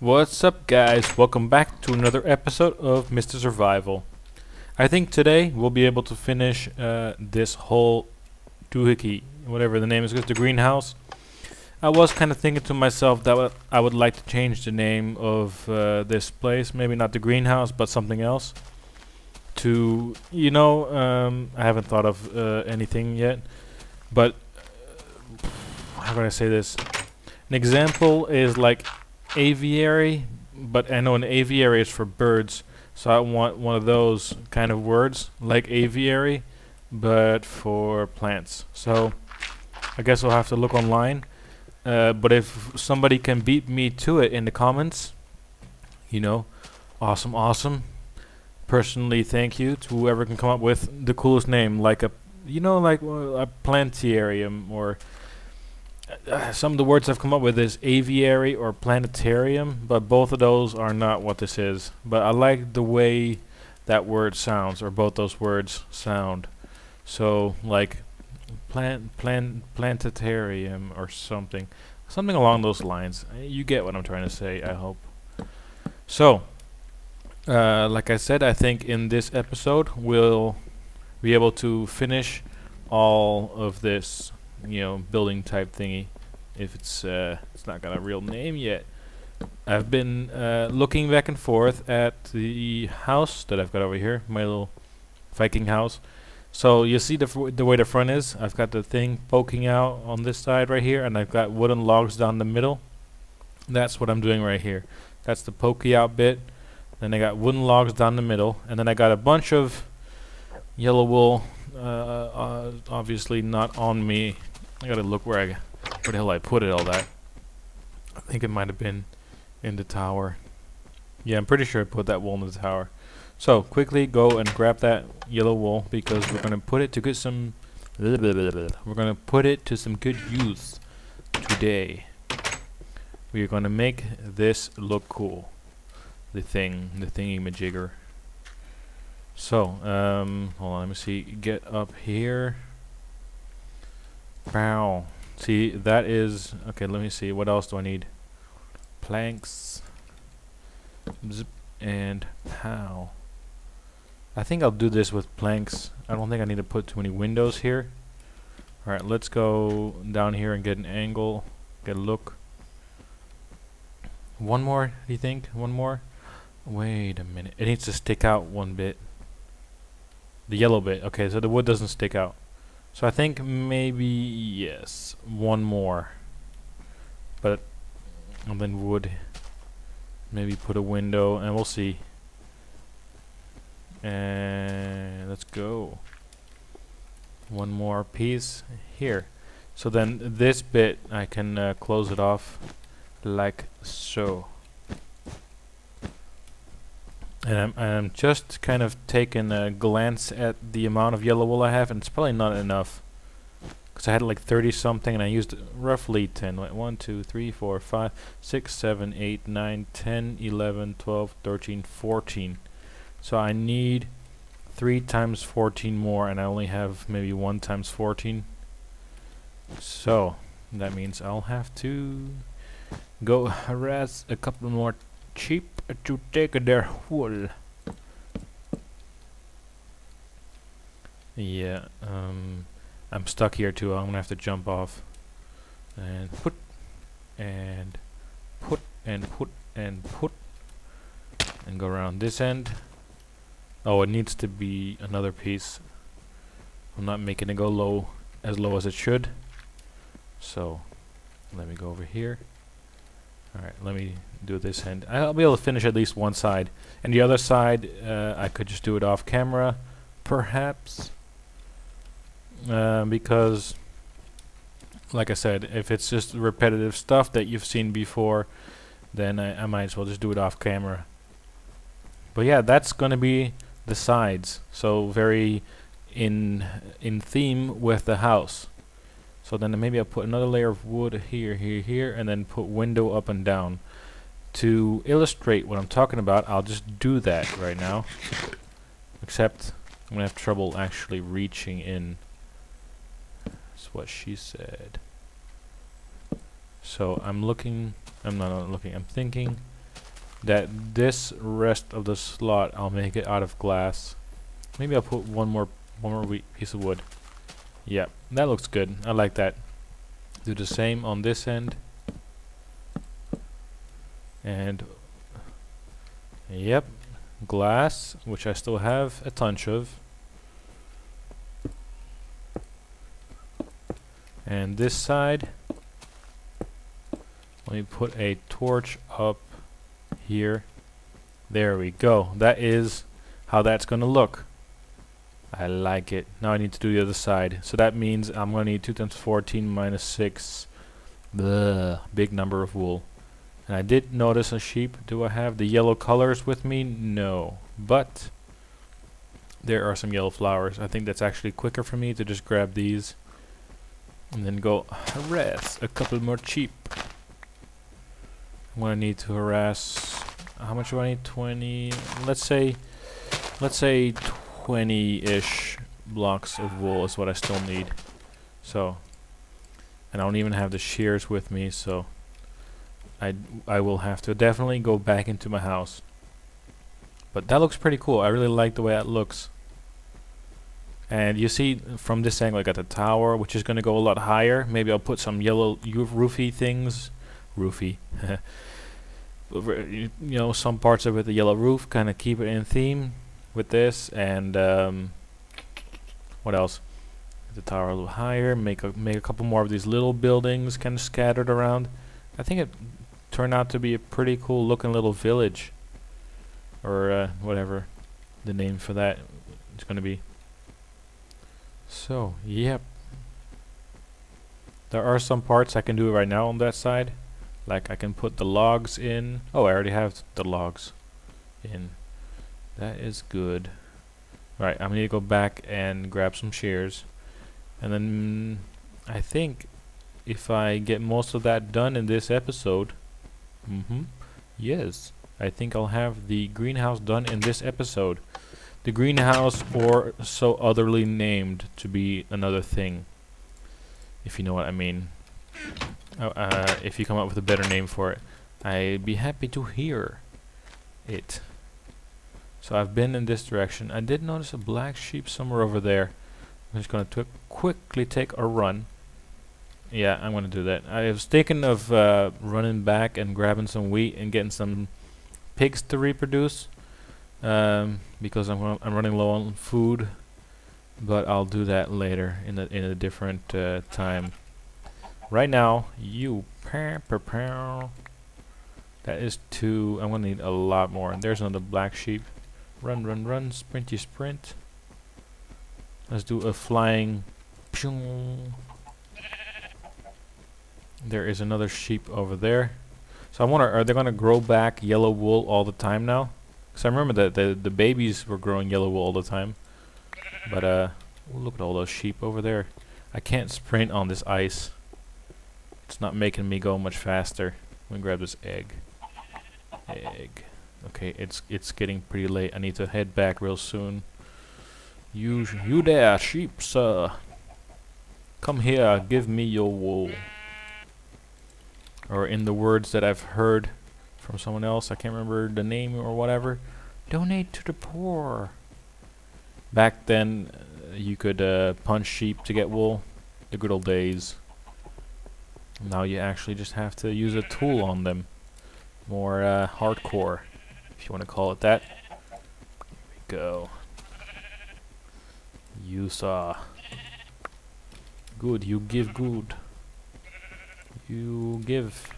What's up, guys? Welcome back to another episode of Mr. Survival. I think today we'll be able to finish this whole doohickey, whatever the name is, the greenhouse. I was kind of thinking to myself that I would like to change the name of this place, maybe not the greenhouse, but something else. To, I haven't thought of anything yet, but how can I say this? An example is like aviary, but I know an aviary is for birds, so I want one of those kind of words like aviary but for plants. So I guess I'll have to look online, but if somebody can beat me to it in the comments, awesome. Personally, thank you to whoever can come up with the coolest name, like a plantarium, or some of the words I've come up with is aviary or planetarium, but both of those are not what this is. But I like the way that word sounds, or both those words sound. So like planetarium or something along those lines. You get what I'm trying to say, I hope. So like I said, I think in this episode we'll be able to finish all of this building type thingy, if it's not got a real name yet. I've been looking back and forth at the house that I've got over here, my little Viking house. So you see the way the front is. I've got the thing poking out on this side right here, and I've got wooden logs down the middle. That's what I'm doing right here. That's the pokey out bit. Then I got wooden logs down the middle, and then I got a bunch of yellow wool, obviously not on me. I gotta look where the hell I put it, all that. I think it might have been in the tower. Yeah, I'm pretty sure I put that wool in the tower. So quickly go and grab that yellow wool, because we're gonna put it to get some we're gonna put it to some good use today. We're gonna make this look cool. The thingy-majigger. So, hold on, let me see. Get up here. Wow. See, that is... Okay, let me see. What else do I need? Planks. Zip. And pow. I think I'll do this with planks. I don't think I need to put too many windows here. Alright, let's go down here and get an angle. Get a look. One more, do you think? One more? Wait a minute. It needs to stick out one bit. The yellow bit. Okay, so the wood doesn't stick out. So I think maybe, yes, one more. But, and then wood. Maybe put a window, and we'll see. And let's go. One more piece here. So then this bit, I can close it off like so. And I'm just kind of taking a glance at the amount of yellow wool I have, and it's probably not enough, because I had like 30 something and I used roughly 10. Wait, 1, 2, 3, 4, 5, 6, 7, 8, 9, 10, 11, 12, 13, 14. So I need 3 times 14 more, and I only have maybe 1 times 14. So that means I'll have to go harass a couple more sheep to take their wool. Yeah, I'm stuck here too. I'm gonna have to jump off and put and put and put and put and go around this end. Oh, it needs to be another piece. I'm not making it go low as it should. So let me go over here. Alright, let me do this end. I'll be able to finish at least one side. And the other side, I could just do it off camera, perhaps. Because, like I said, if it's just repetitive stuff that you've seen before, then I might as well just do it off camera. But yeah, that's gonna be the sides. So very in theme with the house. So then maybe I'll put another layer of wood here, and then put window up and down. To illustrate what I'm talking about, I'll just do that right now. Except I'm gonna have trouble actually reaching in. That's what she said. So I'm looking, I'm not looking, I'm thinking that this rest of the slot I'll make it out of glass. Maybe I'll put one more piece of wood. Yeah, that looks good. I like that. Do the same on this end. And yep, glass, which I still have a bunch of. And this side, let me put a torch up here. There we go. That is how that's gonna look. I like it. Now I need to do the other side. So that means I'm gonna need 2 times 14 minus 6. Big number of wool. And I did notice a sheep. Do I have the yellow colors with me? No. But there are some yellow flowers. I think that's actually quicker for me to just grab these and then go harass a couple more sheep. I'm gonna need to harass. How much do I need? 20. Let's say 20-ish blocks of wool is what I still need. So, and I don't even have the shears with me, so I will have to definitely go back into my house. But that looks pretty cool. I really like the way that looks. And you see from this angle I got the tower, which is going to go a lot higher. Maybe I'll put some yellow roofy things. Roofy. You know, some parts of it, the yellow roof, kind of keep it in theme with this. And what else? The tower a little higher. Make a couple more of these little buildings kind of scattered around. I think it turned out to be a pretty cool looking little village, or whatever the name for that is going to be. So, yep. There are some parts I can do right now on that side. Like I can put the logs in. Oh, I already have the logs in. That is good. Right, I'm going to go back and grab some shears. And then I think if I get most of that done in this episode, yes, I think I'll have the greenhouse done in this episode. The greenhouse, or so otherly named, to be another thing, if you know what I mean. If you come up with a better name for it, I'd be happy to hear it. So I've been in this direction. I did notice a black sheep somewhere over there. I'm just going to quickly take a run. Yeah, I'm going to do that. I was thinking of running back and grabbing some wheat and getting some pigs to reproduce, because I'm running low on food. But I'll do that later in a different time. Right now, that is 2. I'm going to need a lot more. And there's another black sheep. Run, run, run, sprinty sprint. Let's do a flying. There is another sheep over there. So I wonder, are they going to grow back yellow wool all the time now? Because I remember that the babies were growing yellow wool all the time. But look at all those sheep over there. I can't sprint on this ice. It's not making me go much faster. Let me grab this egg. Okay, it's getting pretty late. I need to head back real soon. You there, sheep, sir. Come here, give me your wool. Or in the words that I've heard from someone else, I can't remember the name or whatever, donate to the poor. Back then, you could punch sheep to get wool. The good old days. Now you actually just have to use a tool on them. More hardcore, if you want to call it that. Here we go. You saw. Good, you give good. You give.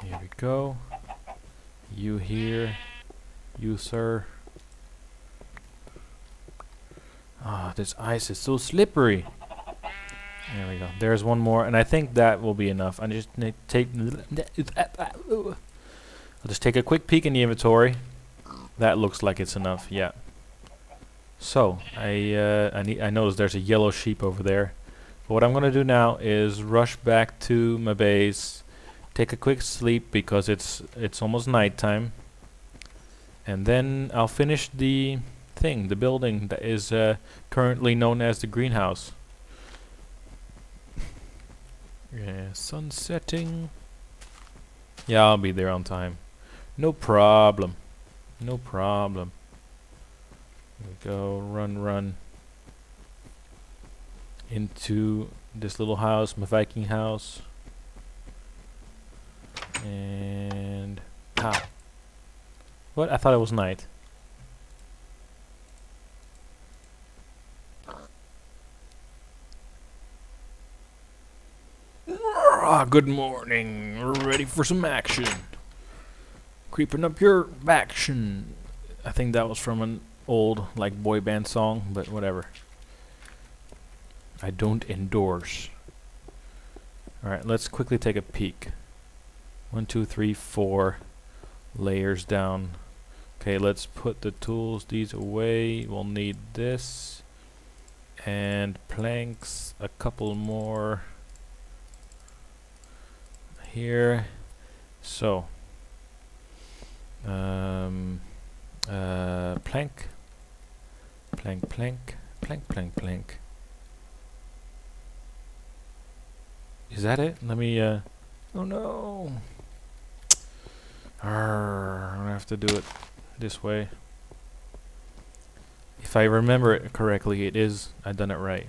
Here we go. You here. You, sir. Ah, this ice is so slippery. There we go. There's one more, and I think that will be enough. I just need to I'll just take a quick peek in the inventory. That looks like it's enough. Yeah. So I noticed there's a yellow sheep over there. But what I'm gonna do now is rush back to my base, take a quick sleep because it's almost nighttime, and then I'll finish the building that is currently known as the greenhouse. Yeah, sun setting. Yeah, I'll be there on time. No problem. No problem. Here we go. Run into this little house, my Viking house. And pow. What? I thought it was night. Good morning. We're ready for some action. Creeping up your action. I think that was from an old like boy band song, but whatever. I don't endorse. Alright, let's quickly take a peek. 1, 2, 3, 4 layers down. Okay, let's put the tools, these away. We'll need this. And planks, a couple more here. So plank, plank, plank, plank, plank, plank. Is that it? Let me oh no. I'm gonna have to do it this way. If I remember it correctly, it is, I done it right.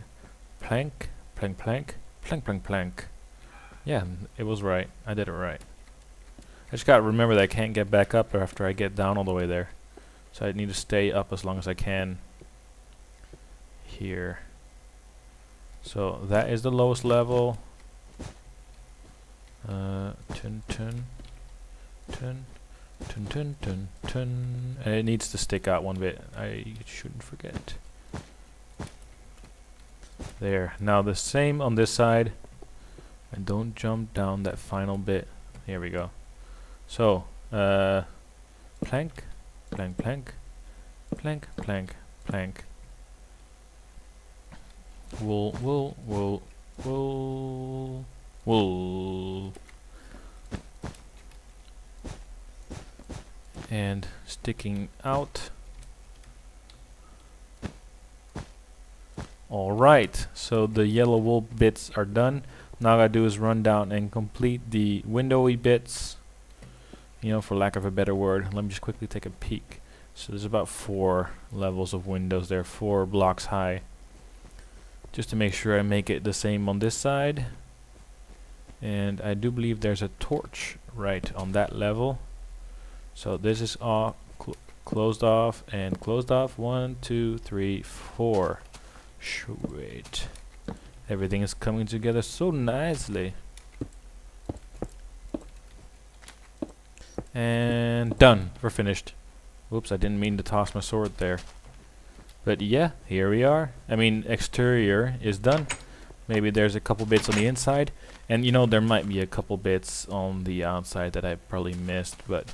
Plank, plank, plank, plank, plank, plank. Yeah, it was right. I did it right. I just gotta remember that I can't get back up after I get down all the way there. So I need to stay up as long as I can here. So that is the lowest level. Tun, tun, tun, tun, tun, tun, tun. And it needs to stick out one bit. I shouldn't forget. There. Now the same on this side. And don't jump down that final bit. Here we go. So, plank, plank, plank, plank, plank, plank. Wool, wool, wool, wool, wool. And sticking out. Alright, so the yellow wool bits are done. Now all I gotta do is run down and complete the windowy bits, you know, for lack of a better word. Let me just quickly take a peek. So there's about 4 levels of windows there, 4 blocks high. Just to make sure I make it the same on this side. And I do believe there's a torch right on that level. So this is all closed off and closed off. 1, 2, 3, 4. Sweet. Everything is coming together so nicely. And done. We're finished. Whoops, I didn't mean to toss my sword there. But yeah, here we are. I mean, exterior is done. Maybe there's a couple bits on the inside. And you know, there might be a couple bits on the outside that I probably missed. But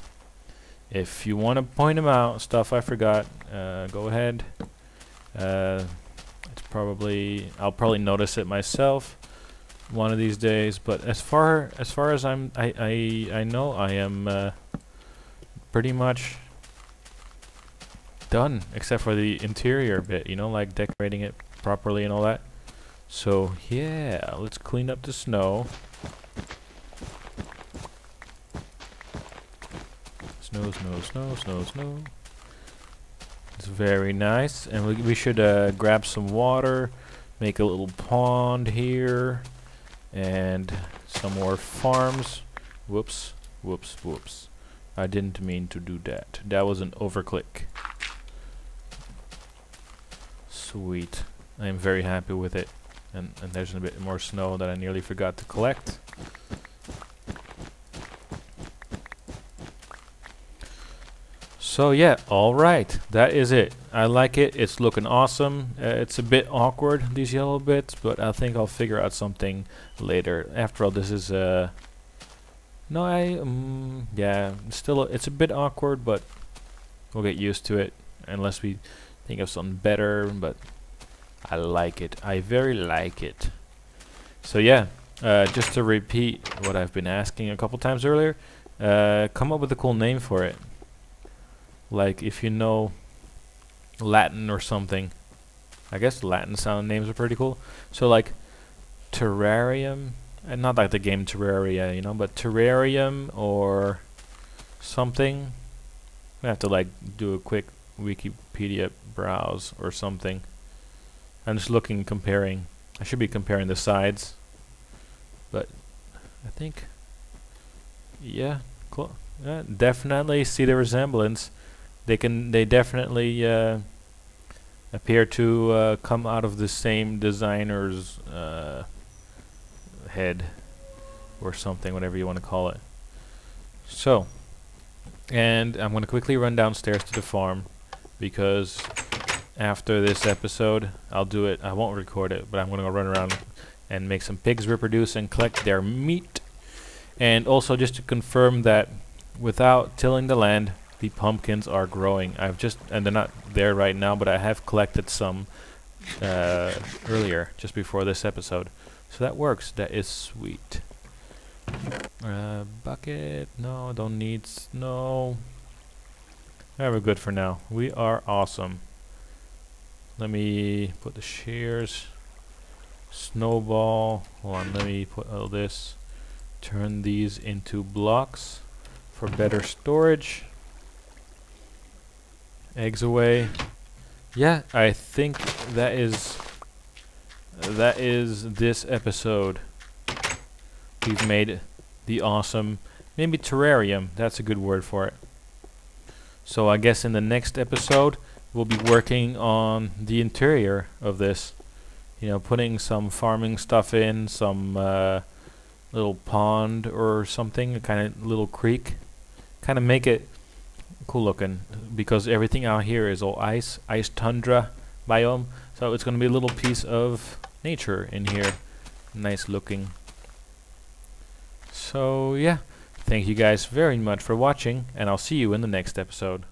if you want to point them out, stuff I forgot, go ahead. I'll probably notice it myself one of these days. But as far as I know, I am pretty much done, except for the interior bit, you know, like decorating it properly and all that. So yeah, let's clean up the snow. Snow, snow, snow, snow, snow. It's very nice, and we should grab some water, make a little pond here, and some more farms. Whoops, whoops, whoops. I didn't mean to do that. That was an overclick. Sweet. I am very happy with it. And there's a bit more snow that I nearly forgot to collect. So yeah, alright, that is it. I like it, it's looking awesome. It's a bit awkward, these yellow bits, but I think I'll figure out something later. After all, this is yeah, still it's a bit awkward, but we'll get used to it unless we think of something better. But I like it, I very like it. So yeah, just to repeat what I've been asking a couple times earlier, come up with a cool name for it. Like if you know Latin or something. I guess Latin sound names are pretty cool. So like Terrarium and not like the game Terraria, you know, but Terrarium or something. I have to like do a quick Wikipedia browse or something. I'm just looking, comparing. I should be comparing the sides, but I think, yeah, cool. Yeah, definitely see the resemblance. They definitely appear to come out of the same designer's head or something, whatever you want to call it. So, and I'm going to quickly run downstairs to the farm, because after this episode I'll do it. I won't record it, but I'm going to go run around and make some pigs reproduce and collect their meat. And also just to confirm that without tilling the land, the pumpkins are growing. And they're not there right now, but I have collected some earlier, just before this episode. So that works. That is sweet. Bucket. No, don't need snow. Yeah, we're good for now. We are awesome. Let me put the shears. Snowball. Hold on, let me put all this. Turn these into blocks for better storage. Eggs away. Yeah, I think that is this episode. We've made the awesome, maybe terrarium, that's a good word for it. So I guess in the next episode we'll be working on the interior of this. You know, putting some farming stuff in, some little pond or something, a kind of little creek. Kind of make it cool looking, because everything out here is all ice tundra biome. So it's going to be a little piece of nature in here. Nice looking. So yeah, thank you guys very much for watching, and I'll see you in the next episode.